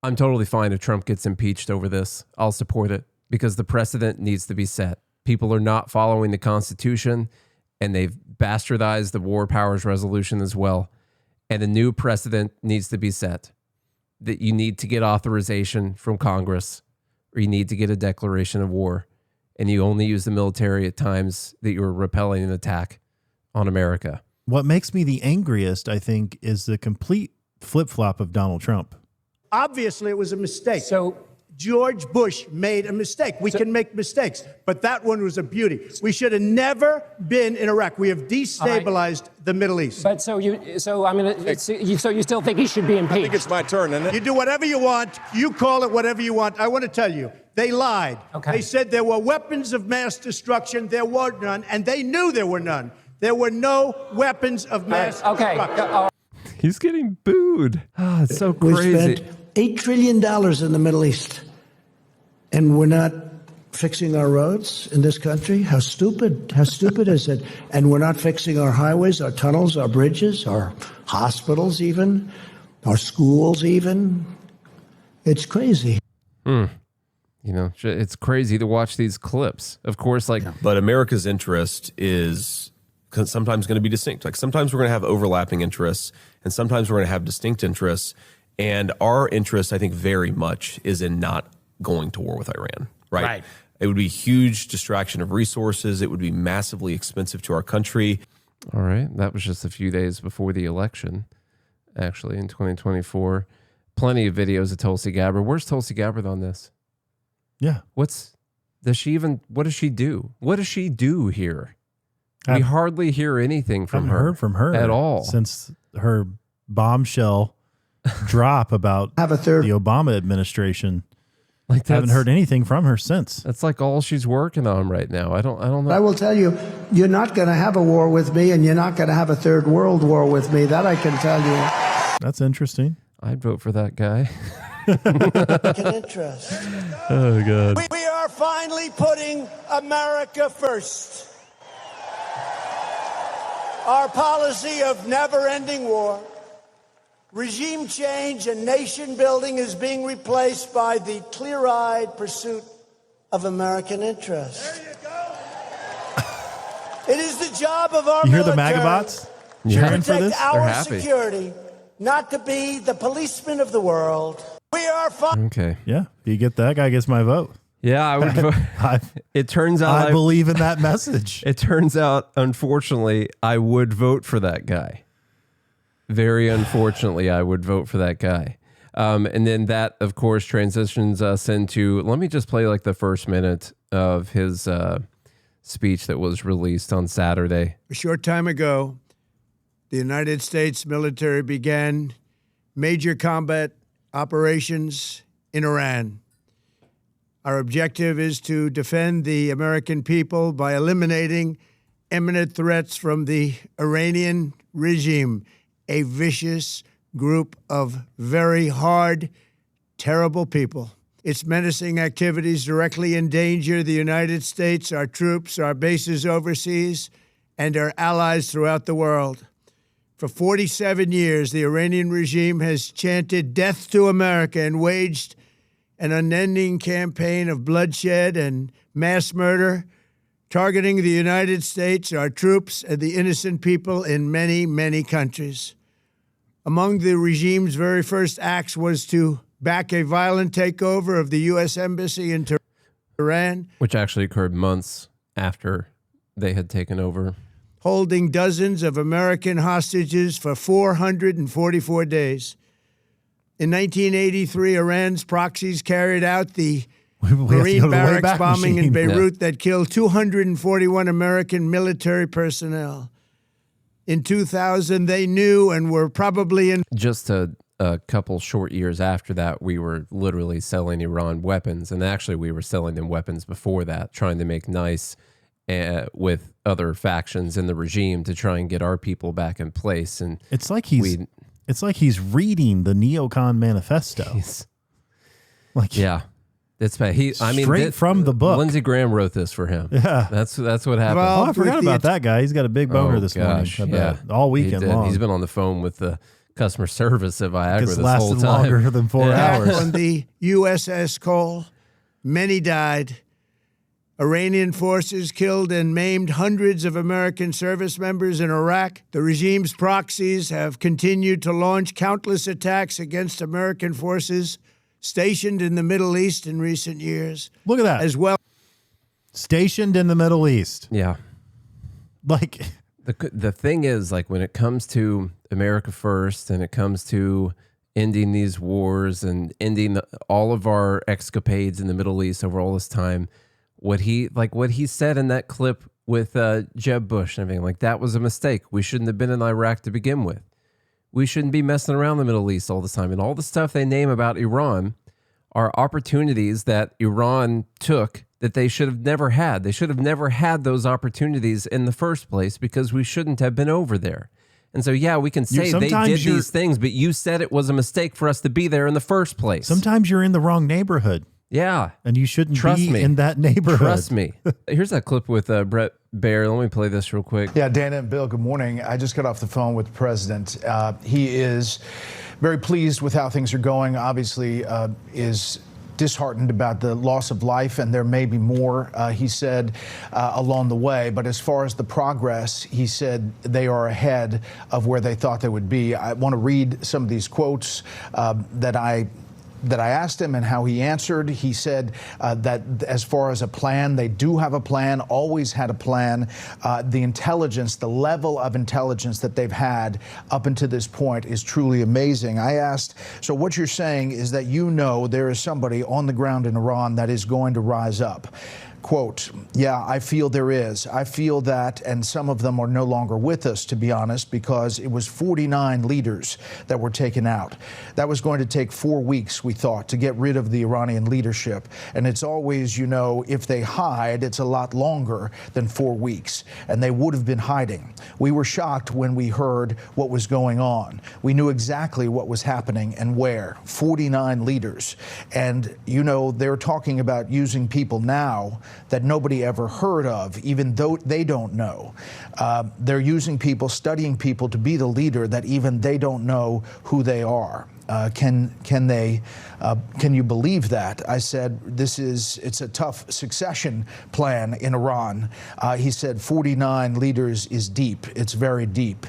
I'm totally fine if Trump gets impeached over this. I'll support it because the precedent needs to be set. People are not following the Constitution, and they've bastardized the War Powers Resolution as well. And a new precedent needs to be set that you need to get authorization from Congress, or you need to get a declaration of war, and you only use the military at times that you're repelling an attack on America. What makes me the angriest, I think, is the complete flip-flop of Donald Trump. Obviously, it was a mistake. So George Bush made a mistake. We can make mistakes, but that one was a beauty. We should have never been in Iraq. We have destabilized the Middle East. But so you still think he should be impeached? I think it's my turn, isn't it? You do whatever you want. You call it whatever you want. I want to tell you, they lied. Okay. They said there were weapons of mass destruction. There were none, and they knew there were none. There were no weapons of mass destruction. He's getting booed. Oh, it's so crazy. We spent $8 trillion in the Middle East, and we're not fixing our roads in this country? How stupid is it? And we're not fixing our highways, our tunnels, our bridges, our hospitals even, our schools even. It's crazy. You know, it's crazy to watch these clips. Of course, But America's interest is sometimes going to be distinct. Like sometimes we're going to have overlapping interests, and sometimes we're going to have distinct interests. And our interest, I think, very much is in not going to war with Iran, right? It would be a huge distraction of resources. It would be massively expensive to our country. All right. That was just a few days before the election, actually, in 2024. Plenty of videos of Tulsi Gabbard. Where's Tulsi Gabbard on this? Yeah. What does she do? What does she do here? We hardly hear anything from her at all since her bombshell drop about the Obama administration. Haven't heard anything from her since. That's like all she's working on right now. I don't know. I will tell you, you're not going to have a war with me, and you're not going to have a third world war with me. That I can tell you. That's interesting. I'd vote for that guy. Interest. Oh, God. We are finally putting America first. Our policy of never-ending war, regime change, and nation building is being replaced by the clear-eyed pursuit of American interests. There you go. It is the job of our You hear the military MAGA bots to cheering for protect this? our They're happy. security, not to be the policemen of the world. We are Okay. Yeah. If you get that guy, gets my vote. Yeah, I would vote. It turns out I believe in that message. It turns out, unfortunately, I would vote for that guy. Very unfortunately, I would vote for that guy. And then that, of course, transitions us into, let me just play like the first minute of his speech that was released on Saturday. A short time ago, the United States military began major combat operations in Iran. Our objective is to defend the American people by eliminating imminent threats from the Iranian regime, a vicious group of very hard, terrible people. Its menacing activities directly endanger the United States, our troops, our bases overseas, and our allies throughout the world. For 47 years, the Iranian regime has chanted death to America and waged an unending campaign of bloodshed and mass murder, targeting the United States, our troops, and the innocent people in many, many countries. Among the regime's very first acts was to back a violent takeover of the U.S. Embassy in Tehran, which actually occurred months after they had taken over, holding dozens of American hostages for 444 days. In 1983, Iran's proxies carried out the Marine barracks bombing in Beirut that killed 241 American military personnel. In 2000, they knew and were probably in... Just a couple short years after that, we were literally selling Iran weapons. And actually, we were selling them weapons before that, trying to make nice with other factions in the regime to try and get our people back in place. And it's like he's reading the NeoCon Manifesto. Yeah. It's bad. Straight from the book. Lindsey Graham wrote this for him. Yeah. That's what happened. Well, I forgot about that guy. He's got a big boner this morning. Yeah. All weekend long. He's been on the phone with the customer service at Viagra It's this whole lasted time. longer than 4 hours. On the USS Cole, many died. Iranian forces killed and maimed hundreds of American service members in Iraq. The regime's proxies have continued to launch countless attacks against American forces stationed in the Middle East in recent years. Look at that. As well. Stationed in the Middle East. Yeah. Like, the thing is, like, when it comes to America first and it comes to ending these wars and ending all of our escapades in the Middle East over all this time, what he said in that clip with Jeb Bush and everything, like, that was a mistake. We shouldn't have been in Iraq to begin with. We shouldn't be messing around the Middle East all the time. And all the stuff they name about Iran are opportunities that Iran took that they should have never had. They should have never had those opportunities in the first place because we shouldn't have been over there. And so, yeah, we can say they did these things, but you said it was a mistake for us to be there in the first place. Sometimes you're in the wrong neighborhood. Yeah. And you shouldn't be in that neighborhood. Trust me. Here's that clip with Brett Baer. Let me play this real quick. Yeah, Dana and Bill, good morning. I just got off the phone with the president. He is very pleased with how things are going. Obviously, is disheartened about the loss of life, and there may be more, he said, along the way. But as far as the progress, he said they are ahead of where they thought they would be. I want to read some of these quotes that I asked him and how he answered. He said that as far as a plan, they do have a plan, always had a plan. The intelligence, the level of intelligence that they've had up until this point is truly amazing. I asked, so what you're saying is that you know there is somebody on the ground in Iran that is going to rise up. Quote, yeah, I feel there is. I feel that, and some of them are no longer with us, to be honest, because it was 49 leaders that were taken out. That was going to take 4 weeks, we thought, to get rid of the Iranian leadership. And it's always, you know, if they hide, it's a lot longer than 4 weeks. And they would have been hiding. We were shocked when we heard what was going on. We knew exactly what was happening and where. 49 leaders. And, you know, they're talking about using people now that nobody ever heard of, even though they don't know. They're using people, studying people to be the leader that even they don't know who they are. Can you believe that? I said, it's a tough succession plan in Iran. He said 49 leaders is deep. It's very deep.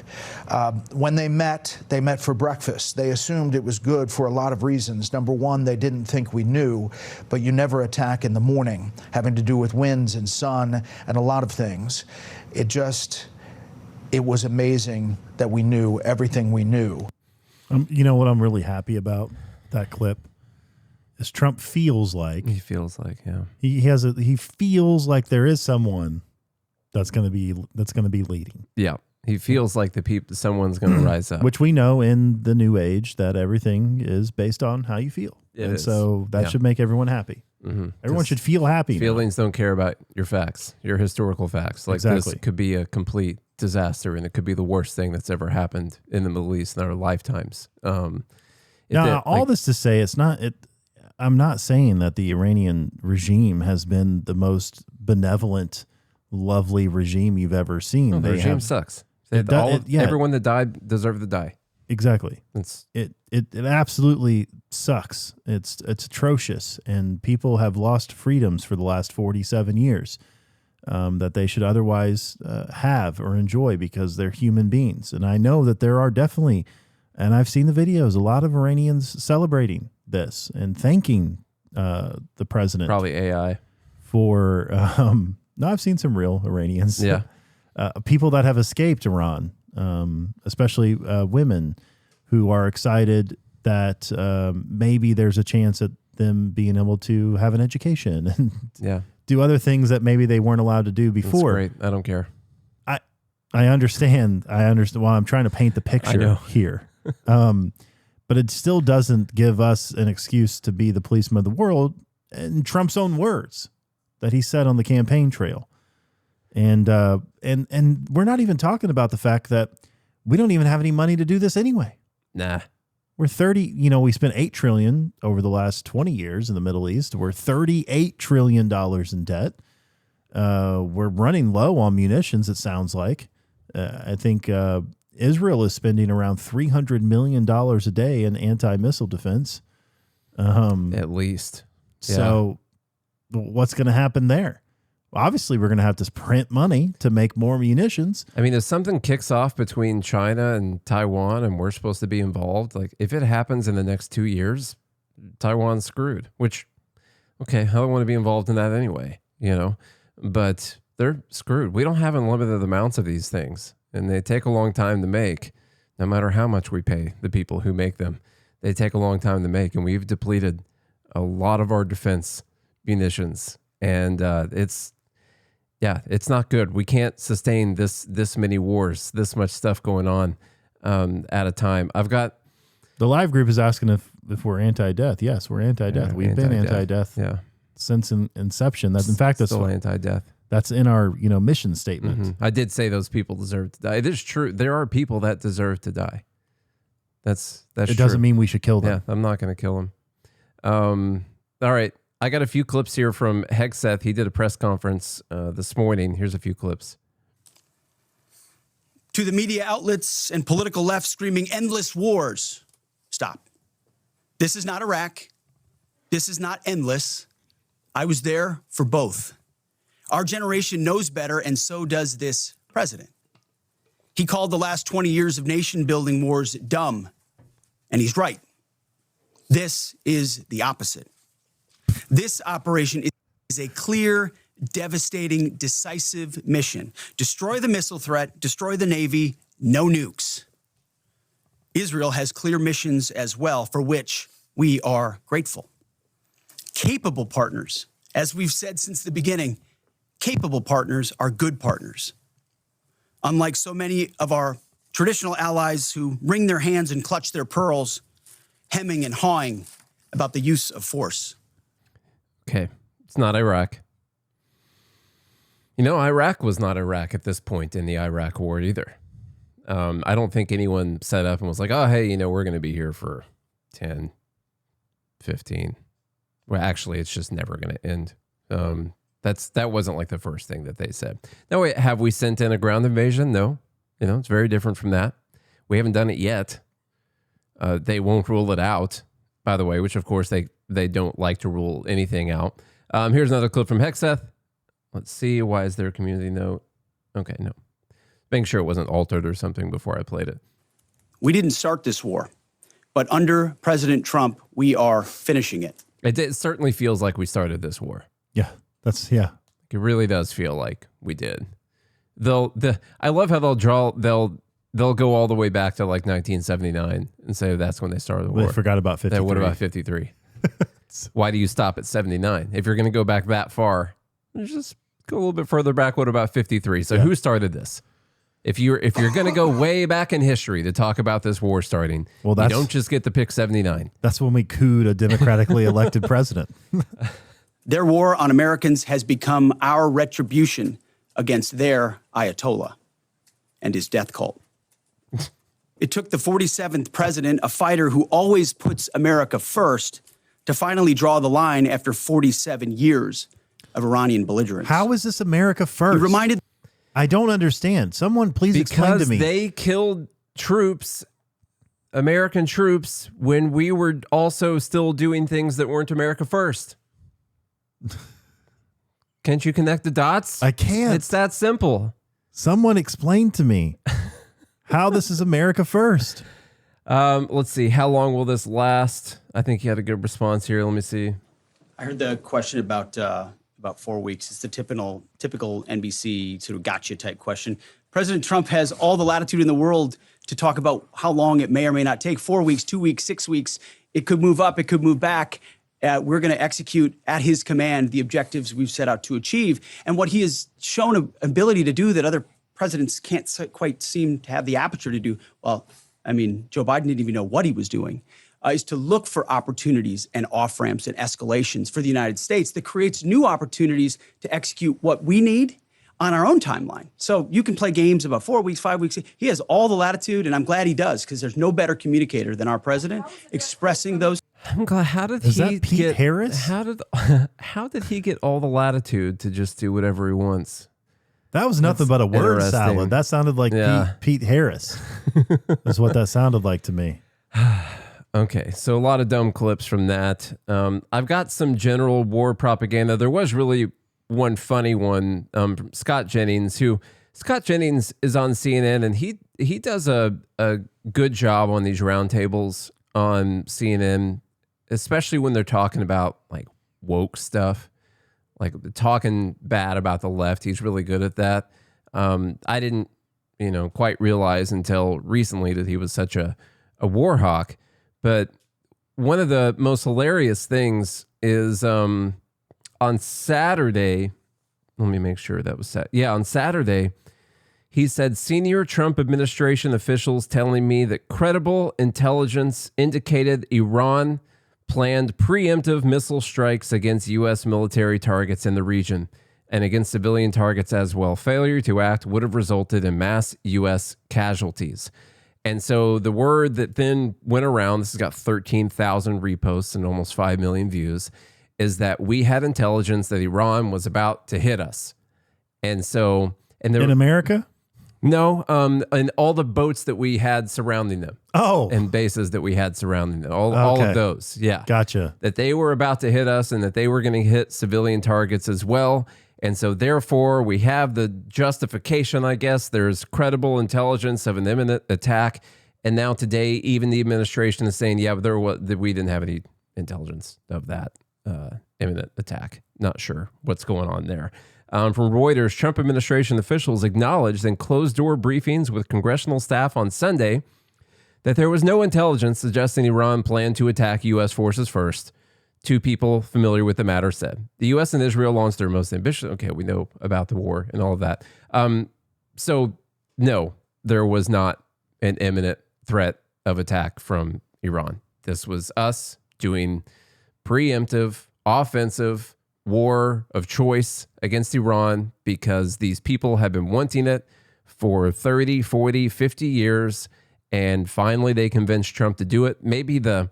When they met for breakfast. They assumed it was good for a lot of reasons. Number one, they didn't think we knew, but you never attack in the morning, having to do with winds and sun and a lot of things. It was amazing that we knew everything we knew. You know what I'm really happy about that clip is Trump feels like he feels like there is someone that's going to be leading. Yeah, he feels like someone's going to rise up, which we know in the new age that everything is based on how you feel, so that should make everyone happy. Mm-hmm. Everyone should feel happy. Feelings don't care about your facts, your historical facts. Like this could be a complete disaster, and it could be the worst thing that's ever happened in the Middle East in our lifetimes. This to say, I'm not saying that the Iranian regime has been the most benevolent, lovely regime you've ever seen. No, the regime sucks. Everyone that died deserved to die. Exactly. It absolutely sucks. It's atrocious, and people have lost freedoms for the last 47 years. That they should otherwise have or enjoy because they're human beings. And I know that there are definitely, and I've seen the videos, a lot of Iranians celebrating this and thanking the president. Probably AI. For, no, I've seen some real Iranians. Yeah. People that have escaped Iran, especially women who are excited that maybe there's a chance at them being able to have an education and do other things that maybe they weren't allowed to do before. That's great. I don't care. I understand. Well, I'm trying to paint the picture here. But it still doesn't give us an excuse to be the policeman of the world, in Trump's own words that he said on the campaign trail. And we're not even talking about the fact that we don't even have any money to do this anyway. Nah. We're we spent $8 trillion over the last 20 years in the Middle East. We're $38 trillion in debt. We're running low on munitions, it sounds like. I think Israel is spending around $300 million a day in anti-missile defense. At least. Yeah. So what's going to happen there? Well, obviously, we're going to have to print money to make more munitions. I mean, if something kicks off between China and Taiwan and we're supposed to be involved, like if it happens in the next 2 years, Taiwan's screwed, which, okay, I don't want to be involved in that anyway, but they're screwed. We don't have unlimited amounts of these things, and they take a long time to make, no matter how much we pay the people who make them. They take a long time to make, and we've depleted a lot of our defense munitions, and it's not good. We can't sustain this many wars, this much stuff going on at a time. I've got the live group is asking if we're anti-death. Yes, we're anti-death. Yeah, We've been anti-death since inception. That's in fact that's still anti-death. That's in our mission statement. Mm-hmm. I did say those people deserve to die. It is true. There are people that deserve to die. That's it true. Doesn't mean we should kill them. Yeah, I'm not going to kill them. All right. I got a few clips here from Hegseth. He did a press conference this morning. Here's a few clips. To the media outlets and political left screaming endless wars, stop. This is not Iraq. This is not endless. I was there for both. Our generation knows better, and so does this president. He called the last 20 years of nation-building wars dumb, and he's right. This is the opposite. This operation is a clear, devastating, decisive mission. Destroy the missile threat, destroy the Navy, no nukes. Israel has clear missions as well, for which we are grateful. Capable partners, as we've said since the beginning, capable partners are good partners. Unlike so many of our traditional allies who wring their hands and clutch their pearls, hemming and hawing about the use of force. Okay, it's not Iraq. Iraq was not Iraq at this point in the Iraq war either. I don't think anyone set up and was like, oh, hey, we're going to be here for 10, 15. Well, actually, it's just never going to end. That wasn't like the first thing that they said. Now, wait, have we sent in a ground invasion? No. It's very different from that. We haven't done it yet. They won't rule it out, by the way, which, of course, they don't like to rule anything out. Here's another clip from Hegseth. Let's see. Why is there a community note? Okay, no. Making sure it wasn't altered or something before I played it. We didn't start this war, but under President Trump, we are finishing it. It certainly feels like we started this war. Yeah, it really does feel like we did. I love how they'll go all the way back to like 1979 and say that's when they started the war. They forgot about 53. What about 53? Why do you stop at 79? If you're going to go back that far, just go a little bit further back. What about 53? So who started this? If you're going to go way back in history to talk about this war starting, you don't just get to pick 79. That's when we cooed a democratically elected president. Their war on Americans has become our retribution against their Ayatollah and his death cult. It took the 47th president, a fighter who always puts America first, to finally draw the line after 47 years of Iranian belligerence. How is this America first? He reminded... I don't understand. Someone please explain to me. Because they killed troops, American troops, when we were also still doing things that weren't America first. Can't you connect the dots? I can't. It's that simple. Someone explain to me how this is America first. Let's see. How long will this last? I think you had a good response here. Let me see. I heard the question about 4 weeks. It's the typical NBC sort of gotcha type question. President Trump has all the latitude in the world to talk about how long it may or may not take. 4 weeks, 2 weeks, 6 weeks. It could move up. It could move back. We're going to execute at his command the objectives we've set out to achieve. And what he has shown an ability to do that other presidents can't quite seem to have the aperture to do. Well, I mean, Joe Biden didn't even know what he was doing. Is to look for opportunities and off-ramps and escalations for the United States that creates new opportunities to execute what we need on our own timeline. So you can play games about 4 weeks, 5 weeks. He has all the latitude, and I'm glad he does, because there's no better communicator than our president expressing those. I'm glad. How did Is he that Pete get Harris? How did he get all the latitude to just do whatever he wants? That was nothing but a word interesting. salad. That sounded like Pete Harris. That's what that sounded like to me. Okay, so a lot of dumb clips from that. I've got some general war propaganda. There was really one funny one from Scott Jennings, Scott Jennings is on CNN, and he does a good job on these roundtables on CNN, especially when they're talking about like woke stuff, like talking bad about the left. He's really good at that. I didn't, quite realize until recently that he was such a war hawk. But one of the most hilarious things is on Saturday, let me make sure that was set. Yeah, on Saturday, he said, senior Trump administration officials telling me that credible intelligence indicated Iran planned preemptive missile strikes against U.S. military targets in the region and against civilian targets as well. Failure to act would have resulted in mass U.S. casualties. And so the word that then went around, this has got 13,000 reposts and almost 5 million views, is that we had intelligence that Iran was about to hit us. And so... in America? No, and all the boats that we had surrounding them. Oh. And bases that we had surrounding them. All of those, yeah. Gotcha. That they were about to hit us and that they were going to hit civilian targets as well. And so therefore, we have the justification, I guess. There's credible intelligence of an imminent attack. And now today, even the administration is saying, yeah, but we didn't have any intelligence of that imminent attack. Not sure what's going on there. From Reuters, Trump administration officials acknowledged in closed-door briefings with congressional staff on Sunday that there was no intelligence suggesting Iran planned to attack U.S. forces first. Two people familiar with the matter said. The U.S. and Israel launched their most ambitious... Okay, we know about the war and all of that. So, no, there was not an imminent threat of attack from Iran. This was us doing preemptive, offensive war of choice against Iran because these people have been wanting it for 30, 40, 50 years, and finally they convinced Trump to do it. Maybe the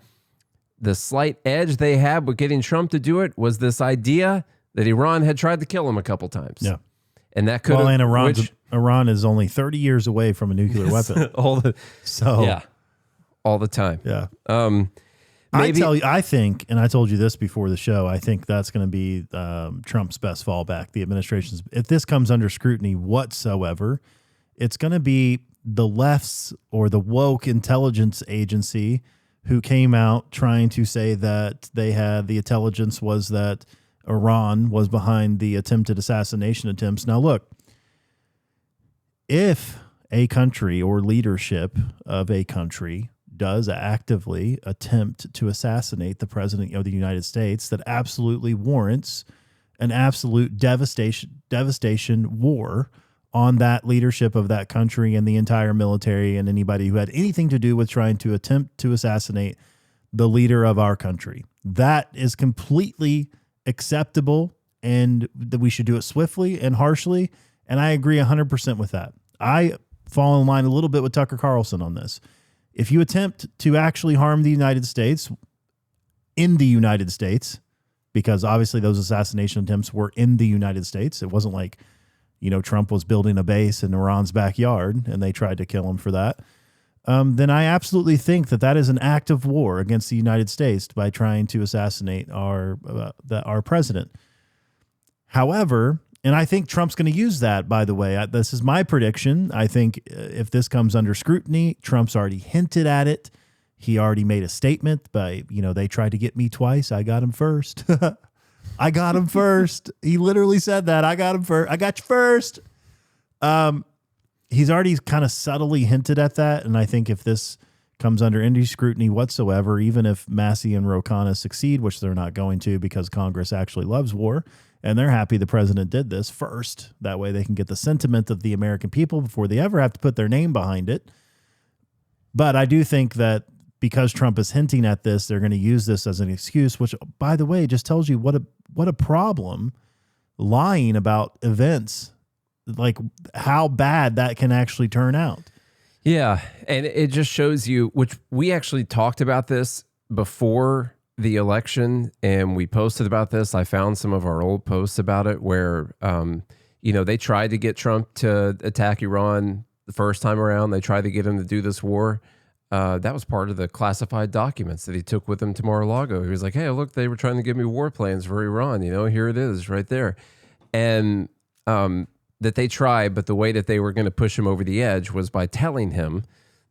slight edge they had with getting Trump to do it was this idea that Iran had tried to kill him a couple times. Yeah. And that could and Iran is only 30 years away from a nuclear weapon. All the time. Yeah. Maybe, I think, and I told you this before the show, I think that's going to be Trump's best fallback. The administration's, if this comes under scrutiny whatsoever, it's going to be the left's or the woke intelligence agency who came out trying to say that they had the intelligence was that Iran was behind the attempted assassination attempts. Now, look, if a country or leadership of a country does actively attempt to assassinate the president of the United States, that absolutely warrants an absolute devastation war on that leadership of that country and the entire military and anybody who had anything to do with trying to attempt to assassinate the leader of our country. That is completely acceptable, and that we should do it swiftly and harshly. And I agree 100% with that. I fall in line a little bit with Tucker Carlson on this. If you attempt to actually harm the United States in the United States, because obviously those assassination attempts were in the United States, it wasn't like, Trump was building a base in Iran's backyard and they tried to kill him for that, then I absolutely think that is an act of war against the United States by trying to assassinate our president. However, and I think Trump's going to use that, by the way. This is my prediction. I think if this comes under scrutiny, Trump's already hinted at it. He already made a statement by, they tried to get me twice. I got him first. I got him first. He literally said that. I got him first. I got you first. He's already kind of subtly hinted at that. And I think if this comes under any scrutiny whatsoever, even if Massey and Ro Khanna succeed, which they're not going to because Congress actually loves war, and they're happy the president did this first. That way they can get the sentiment of the American people before they ever have to put their name behind it. But I do think that because Trump is hinting at this, they're going to use this as an excuse, which, by the way, just tells you what a problem lying about events, like how bad that can actually turn out. Yeah, and it just shows you, which we actually talked about this before the election, and we posted about this. I found some of our old posts about it where, They tried to get Trump to attack Iran the first time around. They tried to get him to do this war. That was part of the classified documents that he took with him to Mar-a-Lago. He was like, hey, look, they were trying to give me war plans for Iran. Here it is right there. And that they tried, but the way that they were going to push him over the edge was by telling him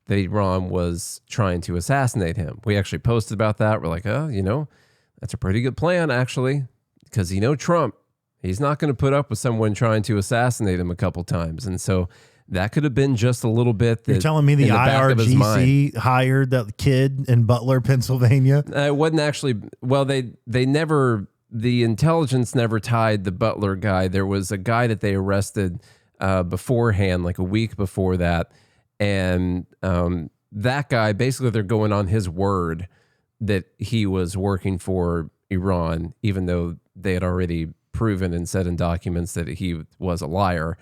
that Iran was trying to assassinate him. We actually posted about that. We're like, that's a pretty good plan, actually, because Trump, he's not going to put up with someone trying to assassinate him a couple times. And so that could have been just a little bit. You're telling me the IRGC hired that kid in Butler, Pennsylvania? It wasn't actually. Well, they never. The intelligence never tied the Butler guy. There was a guy that they arrested beforehand, like a week before that, and that guy, basically, they're going on his word that he was working for Iran, even though they had already proven and said in documents that he was a liar.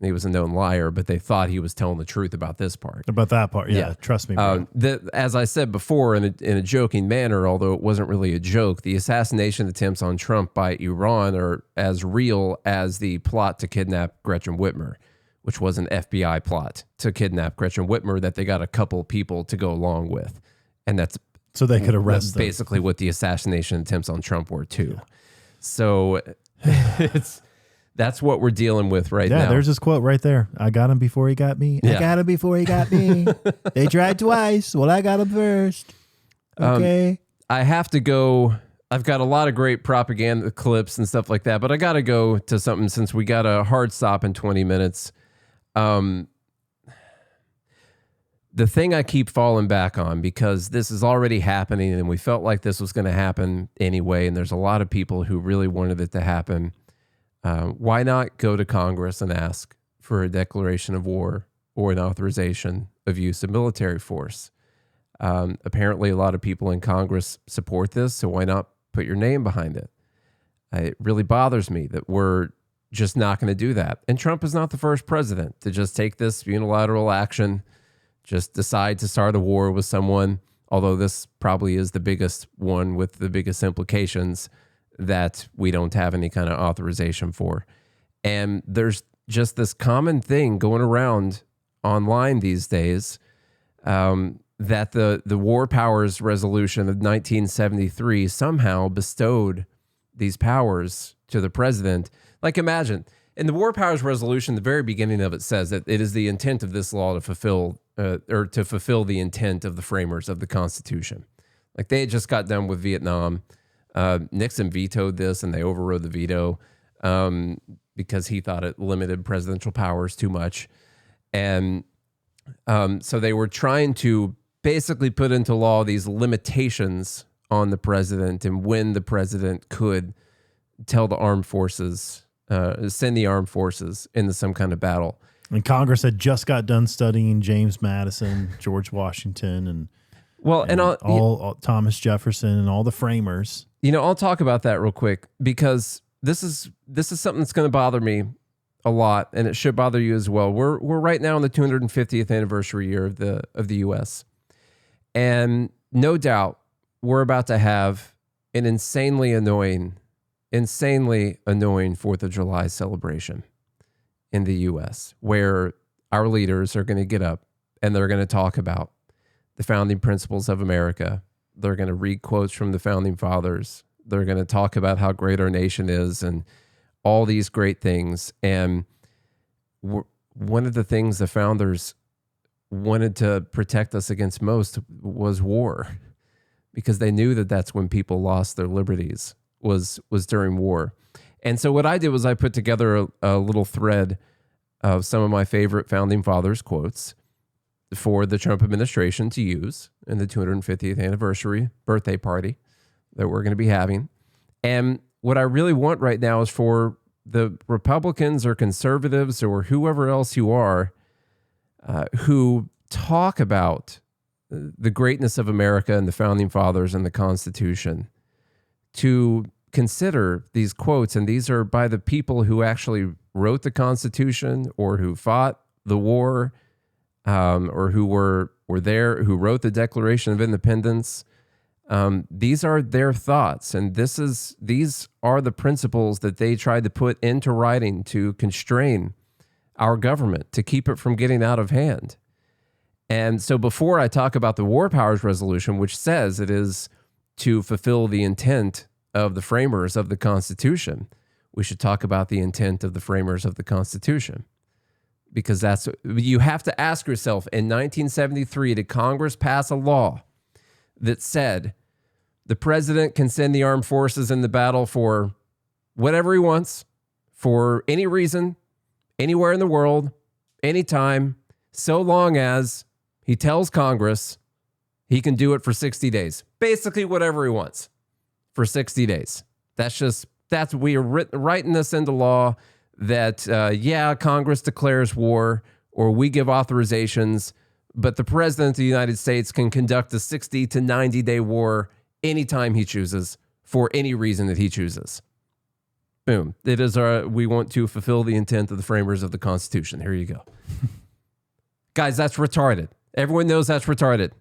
He was a known liar, but they thought he was telling the truth about this part. About that part, yeah. Trust me, bro. As I said before, in a joking manner, although it wasn't really a joke, the assassination attempts on Trump by Iran are as real as the plot to kidnap Gretchen Whitmer, which was an FBI plot to kidnap Gretchen Whitmer that they got a couple people to go along with. And that's so they could arrest them. Basically what the assassination attempts on Trump were too. Yeah. So that's what we're dealing with right now. Yeah, there's this quote right there. I got him before he got me. I got him before he got me. They tried twice. Well, I got him first. Okay. I have to go. I've got a lot of great propaganda clips and stuff like that, but I got to go to something since we got a hard stop in 20 minutes. The thing I keep falling back on, because this is already happening and we felt like this was going to happen anyway, and there's a lot of people who really wanted it to happen. Why not go to Congress and ask for a declaration of war or an authorization of use of military force? Apparently, a lot of people in Congress support this, so why not put your name behind it? It really bothers me that we're just not going to do that. And Trump is not the first president to just take this unilateral action, just decide to start a war with someone, although this probably is the biggest one with the biggest implications that we don't have any kind of authorization for. And there's just this common thing going around online these days that the War Powers Resolution of 1973 somehow bestowed these powers to the president. Like, imagine, in the War Powers Resolution, the very beginning of it says that it is the intent of this law to fulfill the intent of the framers of the Constitution. Like, they had just got done with Vietnam. Nixon vetoed this, and they overrode the veto because he thought it limited presidential powers too much. And so they were trying to basically put into law these limitations on the president and when the president could tell the armed forces, send the armed forces into some kind of battle. And Congress had just got done studying James Madison, George Washington, and all Thomas Jefferson and all the framers. I'll talk about that real quick, because this is something that's going to bother me a lot, and it should bother you as well. We're right now in the 250th anniversary year of the U.S., and no doubt we're about to have an insanely annoying 4th of July celebration in the U.S., where our leaders are going to get up and they're going to talk about the founding principles of America. They're going to read quotes from the founding fathers. They're going to talk about how great our nation is and all these great things. And one of the things the founders wanted to protect us against most was war, because they knew that that's when people lost their liberties, was during war. And so what I did was I put together a little thread of some of my favorite founding fathers quotes for the Trump administration to use in the 250th anniversary birthday party that we're going to be having. And what I really want right now is for the Republicans or conservatives or whoever else you are who talk about the greatness of America and the founding fathers and the Constitution to consider these quotes. And these are by the people who actually wrote the Constitution or who fought the war, or who were there, who wrote the Declaration of Independence. These are their thoughts, and these are the principles that they tried to put into writing to constrain our government, to keep it from getting out of hand. And so before I talk about the War Powers Resolution, which says it is to fulfill the intent of the framers of the Constitution, we should talk about the intent of the framers of the Constitution. Because you have to ask yourself, in 1973, did Congress pass a law that said the president can send the armed forces in the battle for whatever he wants, for any reason, anywhere in the world, anytime, so long as he tells Congress he can do it for 60 days. Basically, whatever he wants for 60 days. We are writing this into law that, Congress declares war or we give authorizations, but the president of the United States can conduct a 60 to 90-day war anytime he chooses for any reason that he chooses. Boom. It is we want to fulfill the intent of the framers of the Constitution. Here you go. Guys, that's retarded. Everyone knows that's retarded.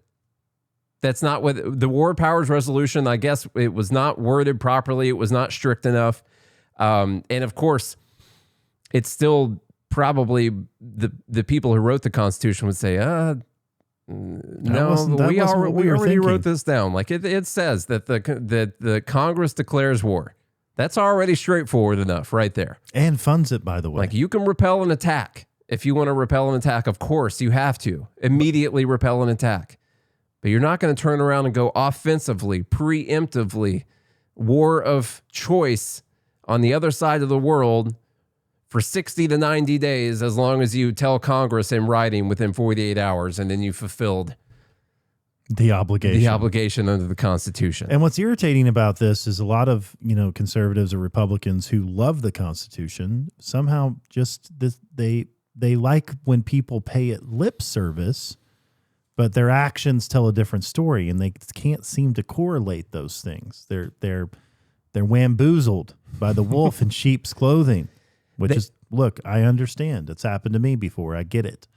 That's not what the War Powers Resolution, I guess it was not worded properly. It was not strict enough. And of course, it's still probably the people who wrote the Constitution would say, no, we already wrote this down. Like it says that the Congress declares war. That's already straightforward enough right there. And funds it, by the way. Like you can repel an attack. If you want to repel an attack, of course you have to immediately repel an attack. But you're not going to turn around and go offensively, preemptively, war of choice on the other side of the world for 60 to 90 days, as long as you tell Congress in writing within 48 hours, and then you fulfilled the obligation under the Constitution. And what's irritating about this is a lot of, conservatives or Republicans who love the Constitution somehow just they like when people pay it lip service, but their actions tell a different story, and they can't seem to correlate those things. They're wamboozled by the wolf in sheep's clothing, which look, I understand. It's happened to me before. I get it,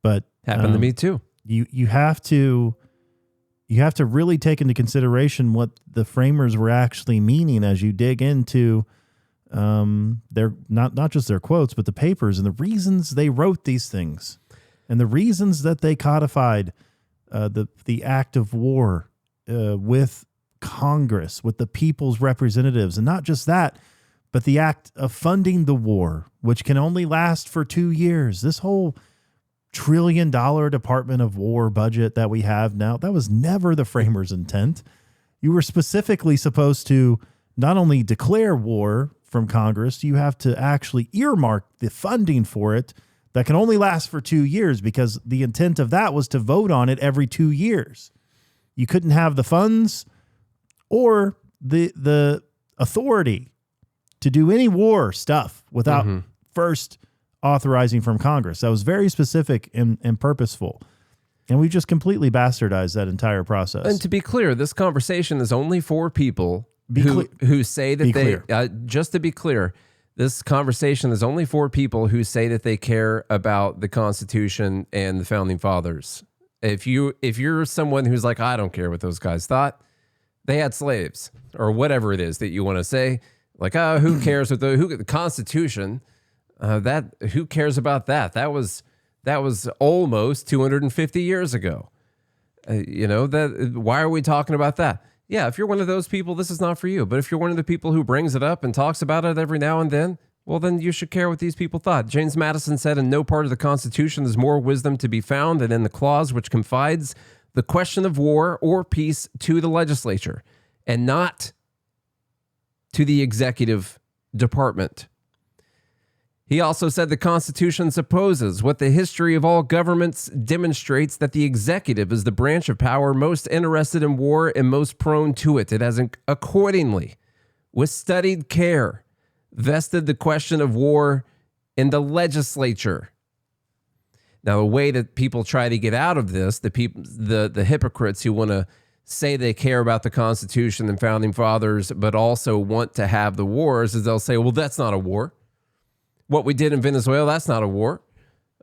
but happened to me too. You have to really take into consideration what the framers were actually meaning as you dig into their not just their quotes, but the papers and the reasons they wrote these things. And the reasons that they codified the act of war with Congress, with the people's representatives, and not just that, but the act of funding the war, which can only last for 2 years. This whole $1 trillion Department of War budget that we have now, that was never the framers' intent. You were specifically supposed to not only declare war from Congress, you have to actually earmark the funding for it that can only last for 2 years, because the intent of that was to vote on it every 2 years. You couldn't have the funds or the authority to do any war stuff without first authorizing from Congress. That was very specific and purposeful. And we just completely bastardized that entire process. And to be clear, this conversation is only for people who say that just to be clear, this conversation is only for people who say that they care about the Constitution and the Founding Fathers. If you're someone who's like, I don't care what those guys thought, they had slaves, or whatever it is that you want to say, like, who cares what the Constitution? Who cares about that? That was almost 250 years ago. Why are we talking about that? Yeah, if you're one of those people, this is not for you. But if you're one of the people who brings it up and talks about it every now and then, well, then you should care what these people thought. James Madison said, in no part of the Constitution is more wisdom to be found than in the clause which confides the question of war or peace to the legislature and not to the executive department. He also said the Constitution supposes what the history of all governments demonstrates, that the executive is the branch of power most interested in war and most prone to it. It has accordingly, with studied care, vested the question of war in the legislature. Now, the way that people try to get out of this, the hypocrites who want to say they care about the Constitution and Founding Fathers, but also want to have the wars, is they'll say, well, that's not a war. What we did in Venezuela, that's not a war.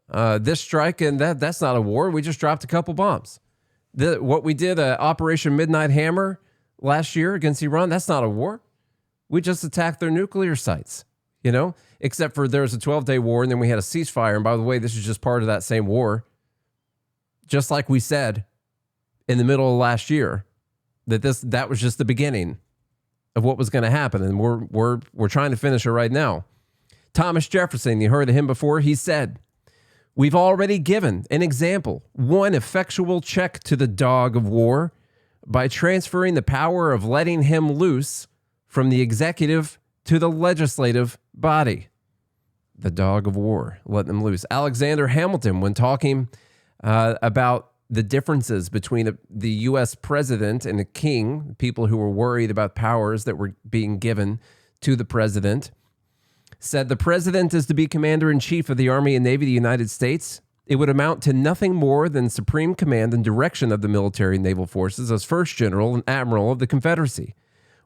This strike and that's not a war. We just dropped a couple bombs. What we did, Operation Midnight Hammer last year against Iran, that's not a war. We just attacked their nuclear sites, except for there was a 12-day war and then we had a ceasefire. And by the way, this is just part of that same war. Just like we said in the middle of last year, that was just the beginning of what was going to happen. And we're trying to finish it right now. Thomas Jefferson, you heard of him before. He said, "We've already given an example, one effectual check to the dog of war by transferring the power of letting him loose from the executive to the legislative body." The dog of war, letting them loose. Alexander Hamilton, when talking about the differences between the U.S. president and the king, people who were worried about powers that were being given to the president, said the president is to be commander-in-chief of the Army and Navy of the United States. It would amount to nothing more than supreme command and direction of the military and naval forces as first general and admiral of the Confederacy,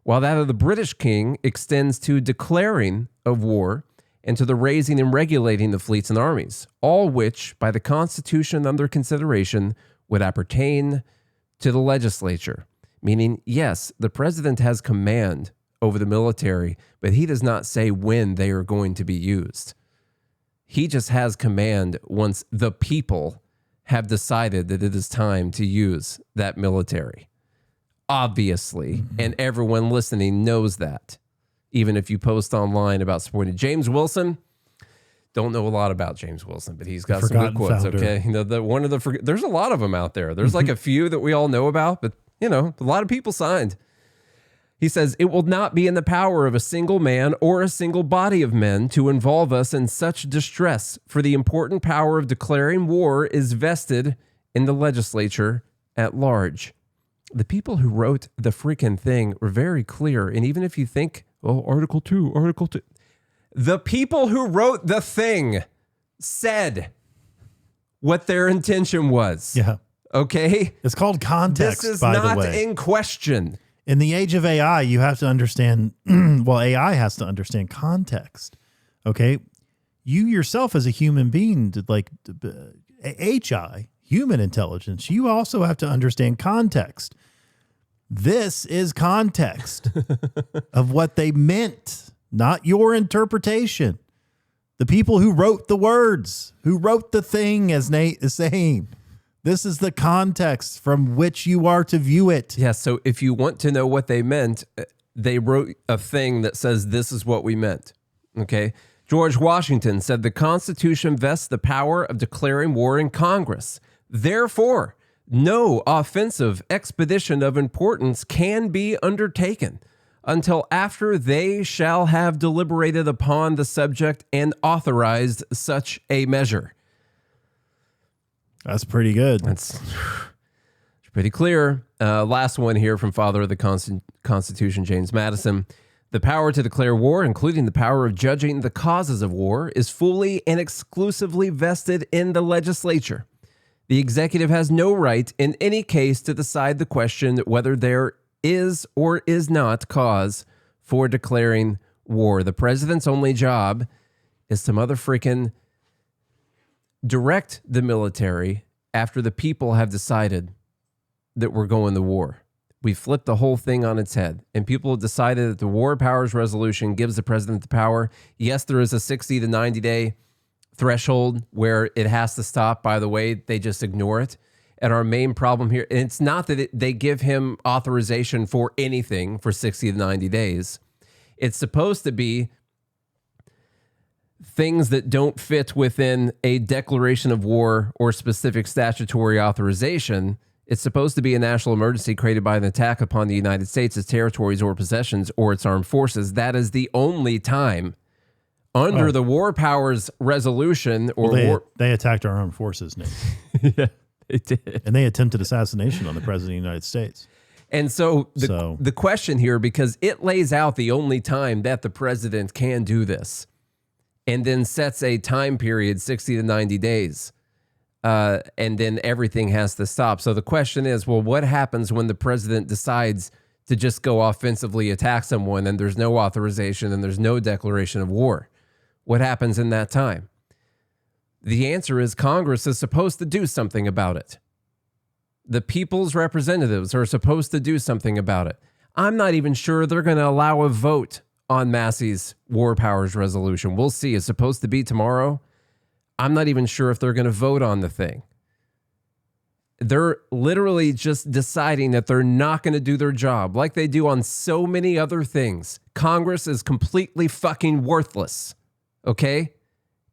while that of the British king extends to declaring of war and to the raising and regulating the fleets and armies, all which, by the Constitution under consideration, would appertain to the legislature. Meaning, yes, the president has command over the military, but he does not say when they are going to be used. He just has command once the people have decided that it is time to use that military. Obviously, and everyone listening knows that, even if you post online about supporting James Wilson. Don't know a lot about James Wilson, but he's got some good quotes. Founder. Okay, there's a lot of them out there. There's like a few that we all know about, but a lot of people signed. He says, "It will not be in the power of a single man or a single body of men to involve us in such distress, for the important power of declaring war is vested in the legislature at large." The people who wrote the freaking thing were very clear. And even if you think, Article 2, the people who wrote the thing said what their intention was. Yeah. Okay? It's called context, this is by not the way. in question. In the age of AI, you have to understand, AI has to understand context. Okay? You yourself as a human being, like HI, human intelligence, you also have to understand context. This is context of what they meant, not your interpretation. The people who wrote the words, who wrote the thing, as Nate is saying. This is the context from which you are to view it. Yeah, so if you want to know what they meant, they wrote a thing that says this is what we meant. Okay? George Washington said the Constitution vests the power of declaring war in Congress. Therefore, no offensive expedition of importance can be undertaken until after they shall have deliberated upon the subject and authorized such a measure. That's pretty good. That's pretty clear. Last one here from Father of the Constitution, James Madison. The power to declare war, including the power of judging the causes of war, is fully and exclusively vested in the legislature. The executive has no right in any case to decide the question whether there is or is not cause for declaring war. The president's only job is to motherfreaking direct the military after the people have decided that we're going to war. We flipped the whole thing on its head, and people have decided that the War Powers Resolution gives the president the power. Yes, there is a 60 to 90 day threshold where it has to stop. By the way, they just ignore it. And our main problem here, and it's not that they give him authorization for anything for 60 to 90 days. It's supposed to be things that don't fit within a declaration of war or specific statutory authorization. It's supposed to be a national emergency created by an attack upon the United States, its territories or possessions, or its armed forces. That is the only time under the War Powers Resolution they attacked our armed forces, Nick. Yeah, they did. And they attempted assassination on the president of the United States. And so the question here, because it lays out the only time that the president can do this, and then sets a time period, 60 to 90 days, and then everything has to stop. So the question is, well, what happens when the president decides to just go offensively attack someone and there's no authorization and there's no declaration of war? What happens in that time? The answer is Congress is supposed to do something about it. The people's representatives are supposed to do something about it. I'm not even sure they're going to allow a vote on Massey's War Powers resolution. We'll see. It's supposed to be tomorrow. I'm not even sure if they're going to vote on the thing. They're literally just deciding that they're not going to do their job like they do on so many other things. Congress is completely fucking worthless. Okay?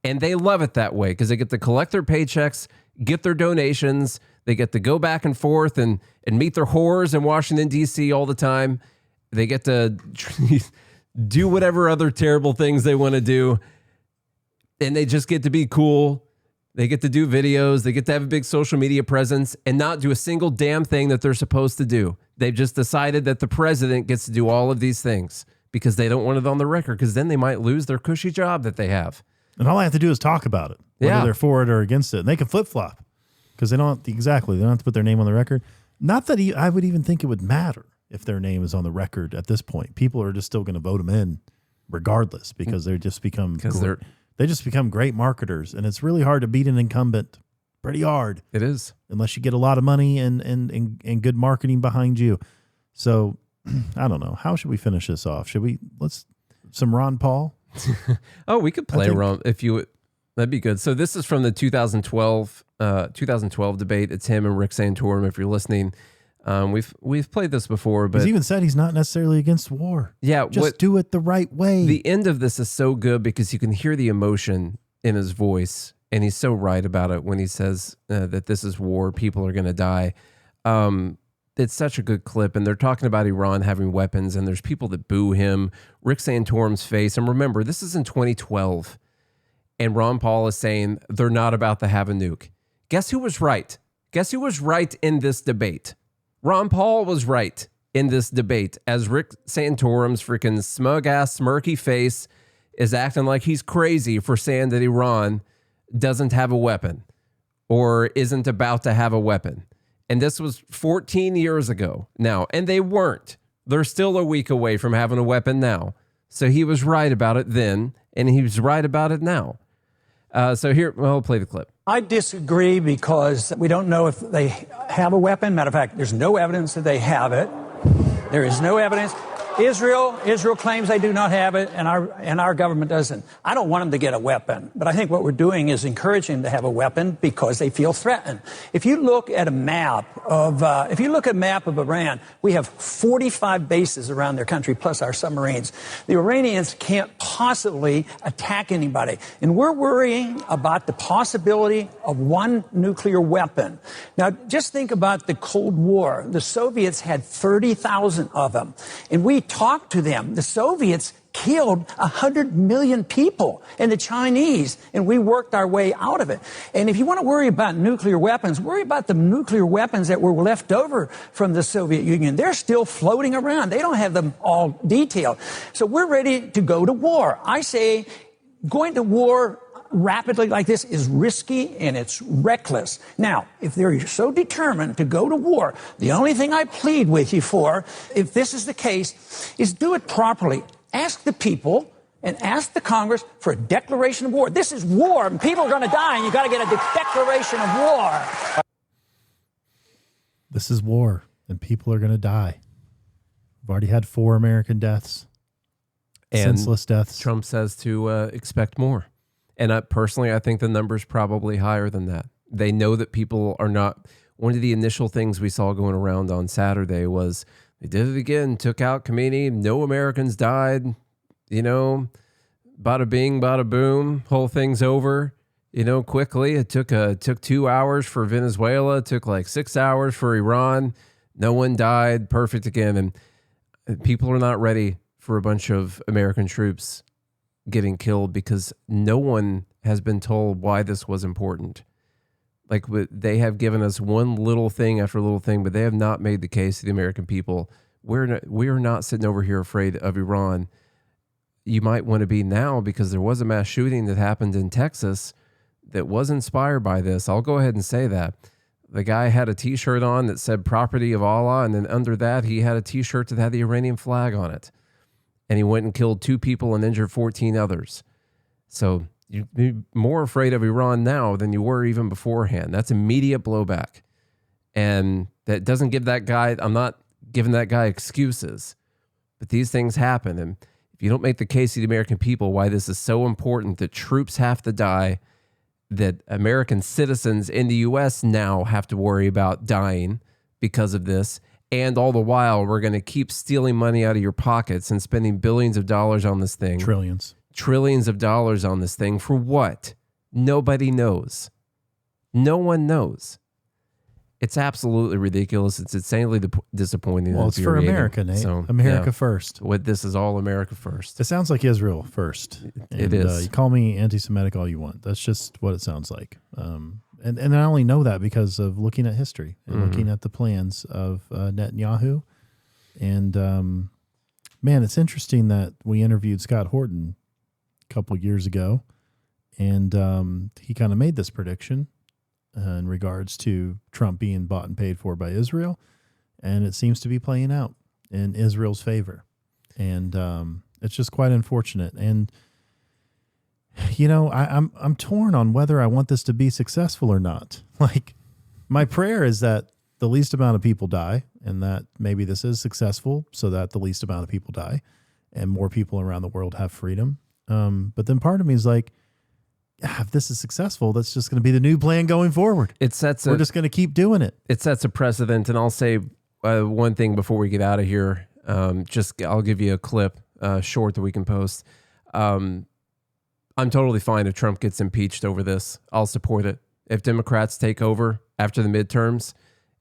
And they love it that way because they get to collect their paychecks, get their donations. They get to go back and forth and meet their whores in Washington, D.C. all the time. They get to do whatever other terrible things they want to do. And they just get to be cool. They get to do videos. They get to have a big social media presence and not do a single damn thing that they're supposed to do. They've just decided that the president gets to do all of these things because they don't want it on the record because then they might lose their cushy job that they have. And all I have to do is talk about it, whether they're for it or against it. And they can flip-flop because they don't have to put their name on the record. Not that I would even think it would matter if their name is on the record at this point. People are just still going to vote them in regardless because they just become great marketers. And it's really hard to beat an incumbent. Pretty hard. It is. Unless you get a lot of money and good marketing behind you. So I don't know. How should we finish this off? Some Ron Paul? Oh, we could play Ron if you would. That'd be good. So this is from the 2012 debate. It's him and Rick Santorum. If you're listening, we've played this before, but he's even said he's not necessarily against war. Yeah, just do it the right way. The end of this is so good because you can hear the emotion in his voice, and he's so right about it when he says that this is war. People are going to die. It's such a good clip, and they're talking about Iran having weapons, and there's people that boo him. Rick Santorum's face, and remember, this is in 2012, and Ron Paul is saying they're not about to have a nuke. Guess who was right? Guess who was right in this debate? Ron Paul was right in this debate as Rick Santorum's freaking smug-ass, smirky face is acting like he's crazy for saying that Iran doesn't have a weapon or isn't about to have a weapon. And this was 14 years ago now, and they weren't. They're still a week away from having a weapon now. So he was right about it then, and he was right about it now. So here, I'll play the clip. I disagree because we don't know if they have a weapon. Matter of fact, there's no evidence that they have it. There is no evidence. Israel claims they do not have it, and our government doesn't. I don't want them to get a weapon, but I think what we're doing is encouraging them to have a weapon because they feel threatened. If you look at a map of Iran, we have 45 bases around their country plus our submarines. The Iranians can't possibly attack anybody, and we're worrying about the possibility of one nuclear weapon. Now, just think about the Cold War. The Soviets had 30,000 of them, and we talked to them. The Soviets killed 100 million people, and the Chinese, and we worked our way out of it. And if you want to worry about nuclear weapons, worry about the nuclear weapons that were left over from the Soviet Union. They're still floating around. They don't have them all detailed. So we're ready to go to war. I say going to war rapidly like this is risky and it's reckless. Now, if they're so determined to go to war, the only thing I plead with you for, if this is the case, is do it properly. Ask the people and ask the Congress for a declaration of war. This is war, and people are going to die, and you got to get a declaration of war. This is war, and people are going to die. We've already had 4 American deaths, and senseless deaths. Trump says to expect more. And personally, I think the number's probably higher than that. They know that people are not. One of the initial things we saw going around on Saturday was they did it again, took out Khomeini, no Americans died, bada bing, bada boom, whole thing's over, quickly. It took 2 hours for Venezuela, it took like 6 hours for Iran, no one died, perfect again. And people are not ready for a bunch of American troops getting killed because no one has been told why this was important. Like, they have given us one little thing after little thing, but they have not made the case to the American people. We are not sitting over here afraid of Iran. You might want to be now because there was a mass shooting that happened in Texas that was inspired by this. I'll go ahead and say that. The guy had a T-shirt on that said property of Allah, and then under that he had a T-shirt that had the Iranian flag on it. And he went and killed 2 people and injured 14 others. So you'd be more afraid of Iran now than you were even beforehand. That's immediate blowback. And that doesn't give that guy, I'm not giving that guy excuses, but these things happen. And if you don't make the case to the American people why this is so important that troops have to die, that American citizens in the U.S. now have to worry about dying because of this, and all the while we're going to keep stealing money out of your pockets and spending billions of dollars on this thing. Trillions of dollars on this thing for what? Nobody knows. No one knows. It's absolutely ridiculous. It's insanely disappointing. Well, it's for America, Nate. So, America first. This is all America first. It sounds like Israel first. It is. You call me anti-Semitic all you want. That's just what it sounds like. And I only know that because of looking at history and looking at the plans of Netanyahu. And, man, it's interesting that we interviewed Scott Horton a couple of years ago, and he kind of made this prediction in regards to Trump being bought and paid for by Israel, and it seems to be playing out in Israel's favor. And it's just quite unfortunate. And you know, I'm torn on whether I want this to be successful or not. Like, my prayer is that the least amount of people die, and that maybe this is successful so that the least amount of people die and more people around the world have freedom. But then part of me is like, if this is successful, that's just going to be the new plan going forward. We're just going to keep doing it. It sets a precedent. And I'll say one thing before we get out of here. I'll give you a clip short that we can post. I'm totally fine if Trump gets impeached over this. I'll support it. If Democrats take over after the midterms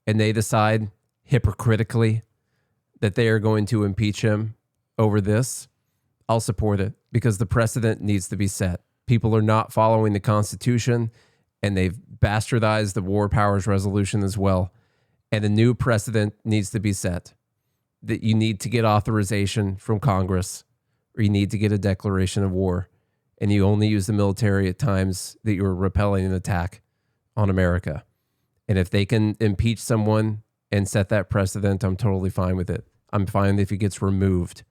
and they decide hypocritically that they are going to impeach him over this, I'll support it because the precedent needs to be set. People are not following the Constitution, and they've bastardized the War Powers Resolution as well. And a new precedent needs to be set that you need to get authorization from Congress, or you need to get a declaration of war. And you only use the military at times that you're repelling an attack on America. And if they can impeach someone and set that precedent, I'm totally fine with it. I'm fine if he gets removed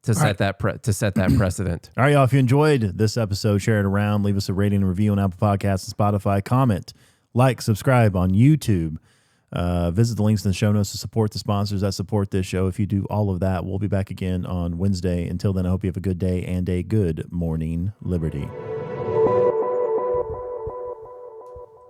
to set that precedent. All right, y'all. If you enjoyed this episode, share it around. Leave us a rating and review on Apple Podcasts and Spotify. Comment, like, subscribe on YouTube. Visit the links in the show notes to support the sponsors that support this show. If you do all of that, we'll be back again on Wednesday. Until then, I hope you have a good day and a good morning, Liberty.